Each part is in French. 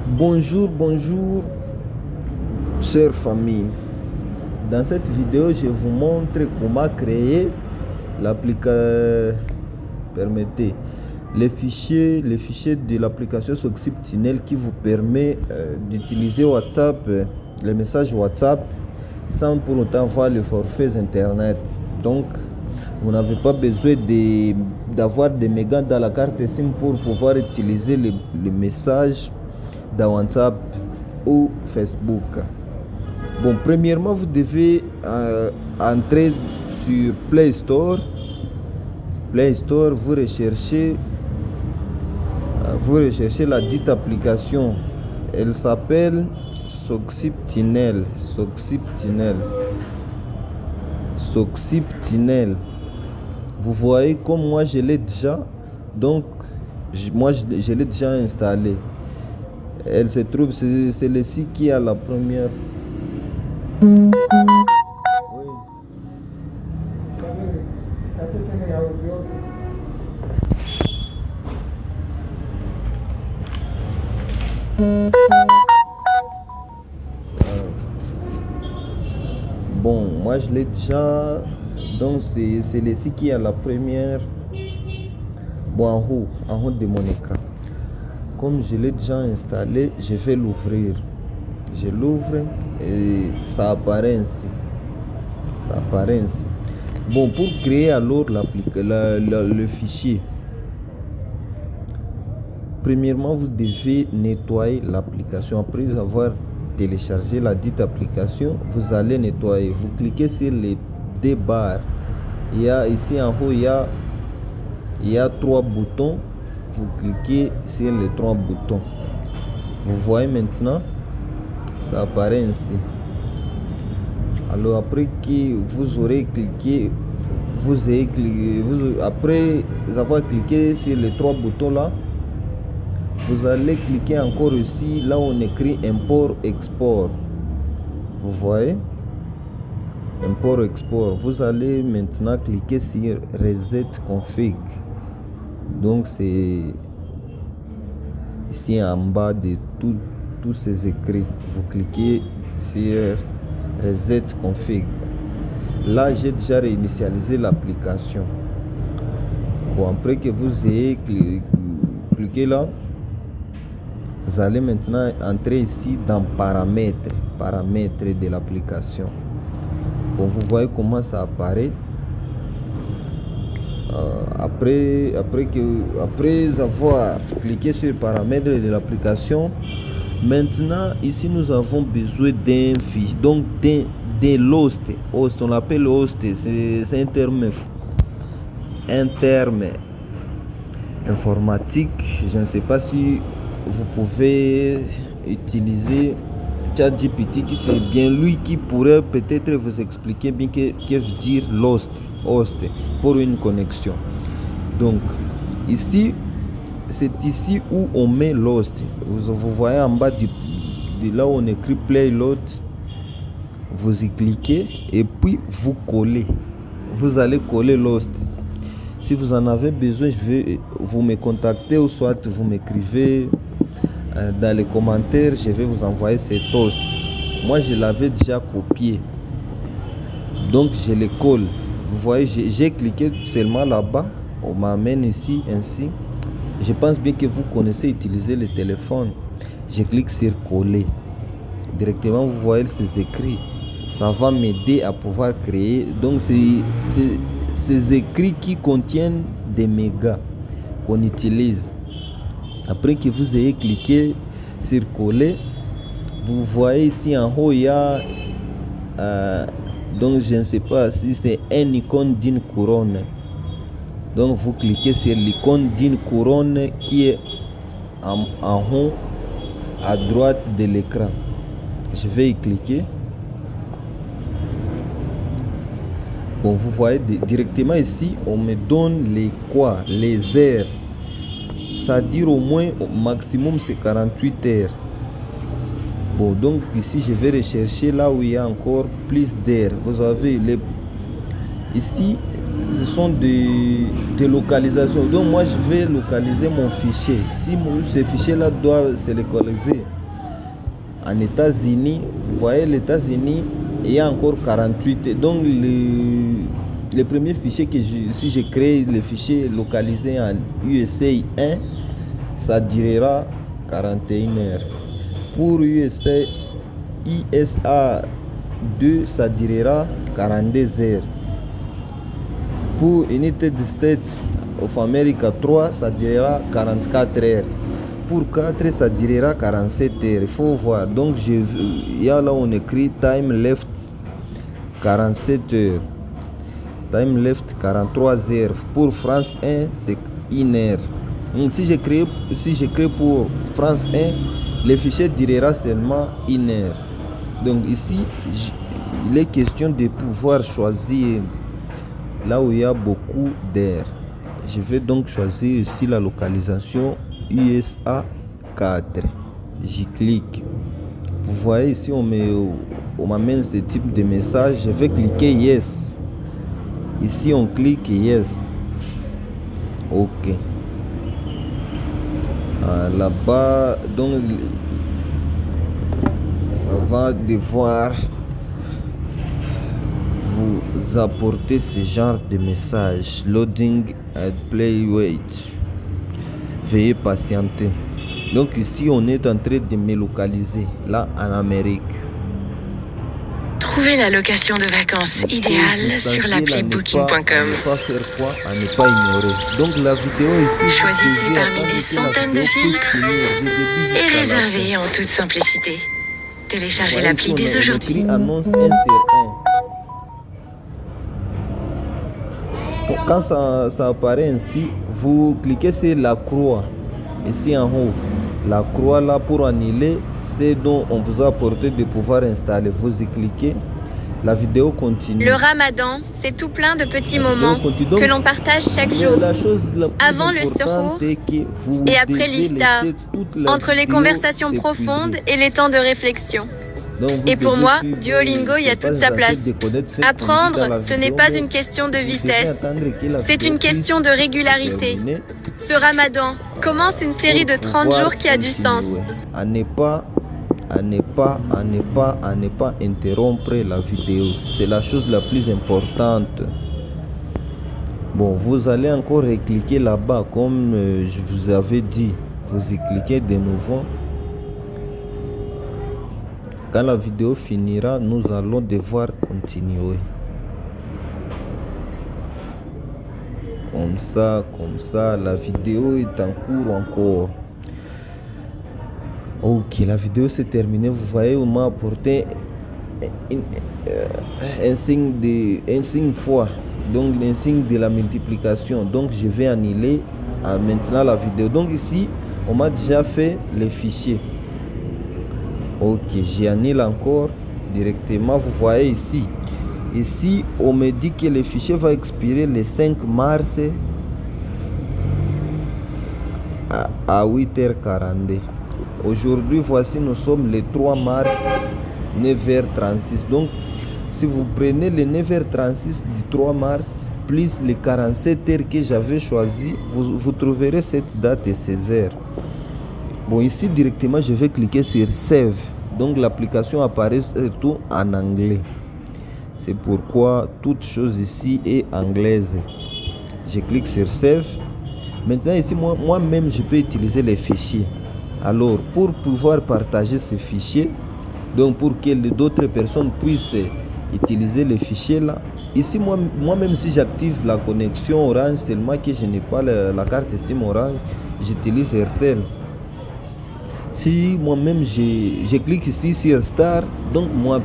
Bonjour, chère famille. Dans cette vidéo, je vous montre comment créer l'application. Permettez les fichiers de l'application Soxip Tunnel qui vous permet d'utiliser WhatsApp, les messages WhatsApp, sans pour autant voir le forfait internet. Donc, vous n'avez pas besoin d'avoir des mégas dans la carte SIM pour pouvoir utiliser les messages dans WhatsApp ou Facebook. Bon, premièrement, vous devez entrer sur Play Store. Vous recherchez la dite application. Elle s'appelle Soxip Tunnel. Vous voyez comme moi je l'ai déjà. Donc, je l'ai déjà installé. Elle se trouve, c'est celle-ci qui a la première. Oui. Bon, moi je l'ai déjà. Donc c'est celle-ci qui a la première. Bon, en haut de mon écran. Comme je l'ai déjà installé, je vais l'ouvrir. Je l'ouvre et ça apparaît ainsi. Bon, pour créer alors le fichier, premièrement, vous devez nettoyer l'application. Après avoir téléchargé la dite application, vous allez nettoyer. Vous cliquez sur les deux barres. Il y a ici en haut, il y a trois boutons. Vous cliquez sur les trois boutons. Vous voyez maintenant, ça apparaît ainsi. Alors après que vous aurez cliqué, après avoir cliqué sur les trois boutons là, vous allez cliquer encore ici là où on écrit import export. Vous voyez, import export. Vous allez maintenant cliquer sur reset config. Donc c'est ici en bas de tous ces écrits. Vous cliquez sur reset config. Là, j'ai déjà réinitialisé l'application. Bon, après que vous ayez cliqué là, vous allez maintenant entrer ici dans paramètres de l'application. Bon, vous voyez comment ça apparaît. Après avoir cliqué sur paramètres de l'application, maintenant ici nous avons besoin d'un fichier, donc de l'host. On l'appelle host, c'est un terme informatique. Je ne sais pas si vous pouvez utiliser ChatGPT, qui c'est bien lui qui pourrait peut-être vous expliquer bien que veut dire host pour une connexion. Donc ici, c'est ici où on met l'host. Vous voyez en bas de là où on écrit play load. Vous y cliquez et puis vous collez. Vous allez coller l'host. Si vous en avez besoin, vous me contactez ou soit vous m'écrivez dans les commentaires. Je vais vous envoyer cet host. Moi, je l'avais déjà copié. Donc, je le colle. Vous voyez, j'ai cliqué seulement là-bas. On m'amène ici, ainsi. Je pense bien que vous connaissez utiliser le téléphone. Je clique sur coller. Directement, vous voyez ces écrits. Ça va m'aider à pouvoir créer. Donc, c'est ces écrits qui contiennent des mégas qu'on utilise. Après que vous ayez cliqué sur coller, vous voyez ici en haut, il y a donc je ne sais pas si c'est une icône d'une couronne. Donc vous cliquez sur l'icône d'une couronne qui est en haut à droite de l'écran. Je vais y cliquer. Bon, vous voyez directement ici, on me donne les heures. Ça dire au moins au maximum c'est 48 heures. Bon, donc ici je vais rechercher là où il y a encore plus d'heures. Vous avez ici, ce sont des localisations. Donc moi je vais localiser mon fichier. Si ce fichier là doit se localiser En États-Unis, vous voyez, les États-Unis, il y a encore 48. Donc, le premier fichier si j'ai créé le fichier localisé en USA 1, ça durera 41 heures. Pour USA 2, ça durera 42 heures. Pour United States of America 3, ça durera 44 heures. Pour 4, ça durera 47 heures. Il faut voir. Donc, il y a là, on écrit time left 47 heures. Time left 43 heures. Pour France 1, c'est 1 heure. Donc, si je crée pour France 1, le fichier durera seulement 1 heure. Donc, ici, il est question de pouvoir choisir là où il y a beaucoup d'heures. Je vais donc choisir ici la localisation USA 4. J'y clique. Vous voyez ici, on m'amène ce type de message. Je vais cliquer Yes. Ici, on clique Yes. OK. Là-bas, donc, ça va devoir vous apporter ce genre de message. Loading and play, wait. Veuillez patienter. Donc ici, on est en train de me localiser, là en Amérique. Trouvez la location de vacances idéale sur l'appli booking.com. À ne pas faire quoi? À ne pas ignorer. Donc la vidéo ici. Choisissez parmi des centaines de filtres et réservez en toute simplicité. Téléchargez l'appli dès aujourd'hui. Annonce 1 sur 1. Quand ça apparaît ainsi, vous cliquez sur la croix, ici en haut. La croix là pour annuler ce dont on vous a apporté de pouvoir installer. Vous y cliquez, la vidéo continue. Le Ramadan, c'est tout plein de petits moments que l'on partage chaque jour. Avant le suhour et après l'iftar, entre les conversations profondes et les temps de réflexion. Et pour moi, Duolingo y a toute sa place. Apprendre, ce n'est pas une question de vitesse, c'est une question de régularité. Ce Ramadan commence une série de 30 jours qui a du sens. À ne pas interrompre la vidéo. C'est la chose la plus importante. Bon, vous allez encore cliquer là-bas comme je vous avais dit. Vous y cliquez de nouveau. Quand la vidéo finira, nous allons devoir continuer. Comme ça, la vidéo est en cours encore. Ok, la vidéo s'est terminée. Vous voyez, on m'a apporté un signe fois, donc un signe de la multiplication. Donc je vais annuler maintenant la vidéo. Donc ici, on m'a déjà fait les fichiers. Ok, j'annule encore directement. Vous voyez ici. Ici, on me dit que le fichier va expirer le 5 mars à 8h42. Aujourd'hui, voici, nous sommes le 3 mars, 9h36. Donc, si vous prenez le 9h36 du 3 mars, plus les 47 heures que j'avais choisi, vous trouverez cette date et ces heures. Bon, ici, directement, je vais cliquer sur Save. Donc, l'application apparaît surtout en anglais. C'est pourquoi toute chose ici est anglaise. Je clique sur Save. Maintenant, ici, moi-même, je peux utiliser les fichiers. Alors, pour pouvoir partager ces fichiers, donc pour que d'autres personnes puissent utiliser les fichiers là, ici, moi-même, si j'active la connexion Orange, seulement que je n'ai pas la carte SIM Orange, j'utilise Airtel. Si moi-même je clique ici sur Star, donc moi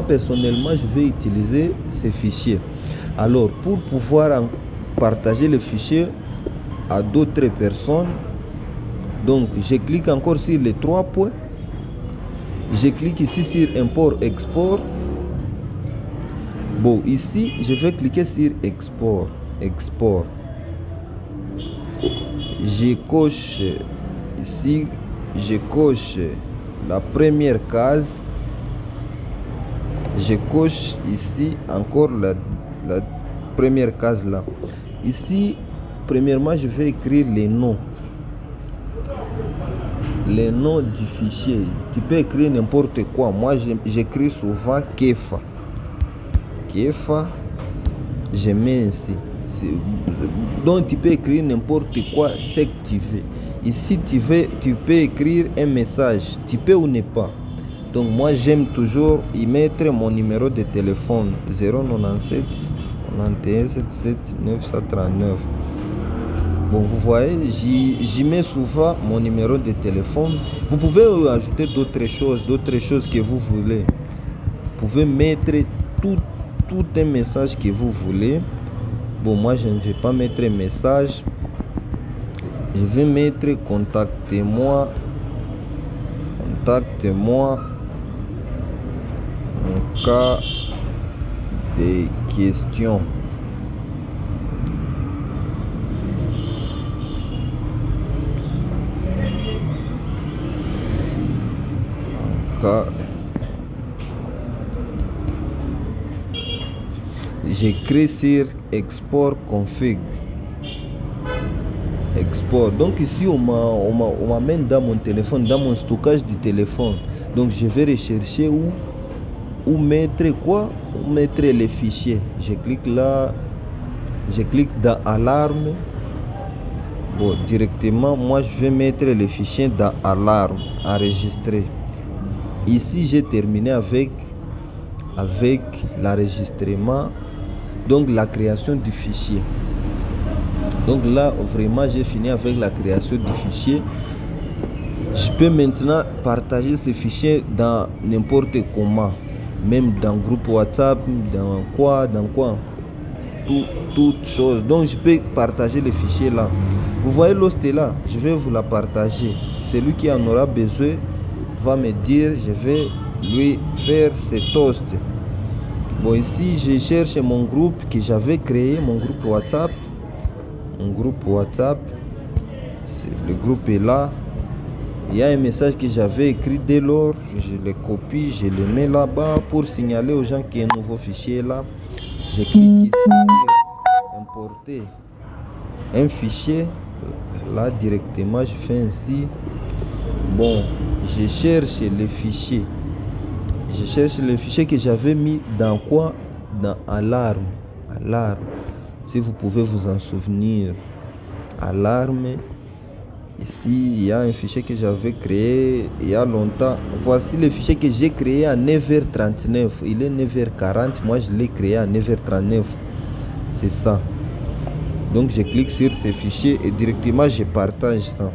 personnellement je vais utiliser ces fichiers. Alors pour pouvoir partager les fichiers à d'autres personnes, donc je clique encore sur les 3 points. Je clique ici sur import export. Bon, ici je vais cliquer sur export. Je coche ici. Je coche la première case. Je coche ici encore la première case là. Ici, premièrement, je vais écrire les noms. le nom du fichier. Tu peux écrire n'importe quoi. Moi, j'écris souvent Kefa. Kefa, je mets ainsi. Donc, tu peux écrire n'importe quoi, ce que tu veux. Ici, tu peux écrire un message. Tu peux ou ne pas. Donc, moi, j'aime toujours y mettre mon numéro de téléphone 097 91 77 939. Bon, vous voyez, j'y mets souvent mon numéro de téléphone. Vous pouvez ajouter d'autres choses que vous voulez. Vous pouvez mettre tout un message que vous voulez. Bon, moi, je ne vais pas mettre un message. Je vais mettre contactez-moi en cas de questions. J'écris sur export config. Export. Donc ici on m'amène dans mon téléphone, dans mon stockage du téléphone. Donc je vais rechercher où mettre quoi, où mettre les fichiers. Je clique là, je clique dans alarme. Bon, directement moi je vais mettre les fichiers dans alarme, enregistrer. Ici j'ai terminé avec l'enregistrement, donc la création du fichier. Donc là vraiment j'ai fini avec la création du fichier. Je peux maintenant partager ce fichier dans n'importe comment, même dans groupe WhatsApp, dans quoi, toutes choses. Donc je peux partager les fichiers là. Vous voyez l'host là, je vais vous la partager. Celui qui en aura besoin va me dire, je vais lui faire cet host. Bon, ici je cherche mon groupe que j'avais créé, mon groupe WhatsApp. Le groupe est là. Il y a un message que j'avais écrit dès lors, je le copie, je le mets là-bas pour signaler aux gens qu'il y a un nouveau fichier là. Je clique ici sur importer un fichier. Là directement je fais ainsi. Bon, je cherche le fichier. Que j'avais mis dans quoi? Dans alarme. Si vous pouvez vous en souvenir. Alarme. Ici, il y a un fichier que j'avais créé il y a longtemps. Voici le fichier que j'ai créé à 9h39. Il est 9h40. Moi, je l'ai créé à 9h39. C'est ça. Donc, je clique sur ce fichier et directement, je partage ça.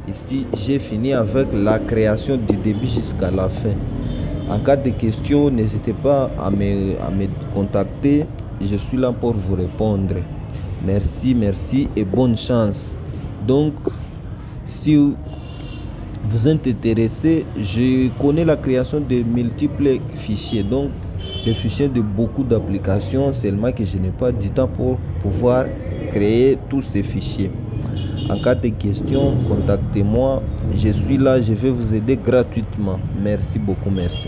Ici, j'ai fini avec la création du début jusqu'à la fin. En cas de questions, n'hésitez pas à me contacter. Je suis là pour vous répondre. Merci et bonne chance. Donc, si vous êtes intéressé, je connais la création de multiples fichiers. Donc, des fichiers de beaucoup d'applications, seulement que je n'ai pas du temps pour pouvoir créer tous ces fichiers. En cas de questions, contactez-moi. Je suis là, je vais vous aider gratuitement. Merci beaucoup, merci.